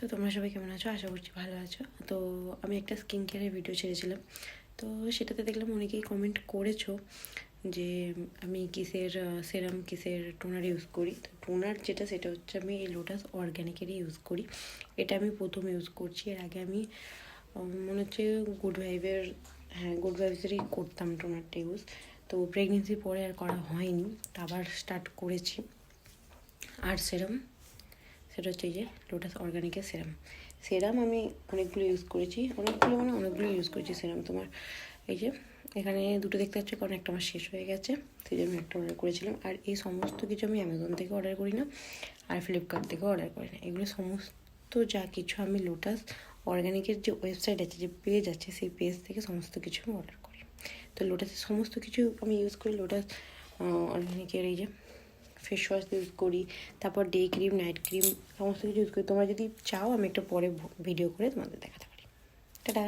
তো তোমরা সবাই কেমন আছো? আশা করছি ভালো আছো। তো আমি একটা স্কিন কেয়ারের ভিডিও ছেড়েছিলাম, তো সেটাতে দেখলাম অনেকেই কমেন্ট করেছো যে আমি কিসের সেরাম কিসের টোনার ইউজ করি। তো টোনার যেটা সেটা হচ্ছে আমি এই লোটাস অর্গ্যানিকেরই ইউজ করি। এটা আমি প্রথম ইউজ করছি। এর আগে আমি মনে হচ্ছে গুড ভাইবসেরই করতাম টোনারটা ইউজ। তো প্রেগনেন্সির পরে আর করা হয়নি, তো আবার স্টার্ট করেছি। আর সেরাম সেটা হচ্ছে এই যে লোটাস অর্গ্যানিকের সেরাম আমি অনেকগুলো ইউজ করেছি, অনেকগুলো ইউজ করেছি সেরাম। তোমার এই যে এখানে দুটো দেখতে পাচ্ছ, কারণ একটা আমার শেষ হয়ে গেছে, সেই জন্য একটা অর্ডার করেছিলাম। আর এই সমস্ত কিছু আমি অ্যামাজন থেকে অর্ডার করি না, আর ফ্লিপকার্ট থেকেও অর্ডার করি না। এগুলো সমস্ত যা কিছু আমি লোটাস অর্গ্যানিকের যে ওয়েবসাইট আছে, যে পেজ আছে, সেই পেজ থেকে সমস্ত কিছু আমি অর্ডার করি। তো লোটাসের সমস্ত কিছু আমি ইউজ করি। লোটাস অর্গ্যানিকের এই যে ফেস ওয়াশ ইউজ করি, তারপর ডে ক্রিম, নাইট ক্রিম, সমস্ত কিছু ইউজ করি। তোমরা যদি চাও আমি একটা পরে ভিডিও করে তোমাদের দেখাতে পারি। টাটা।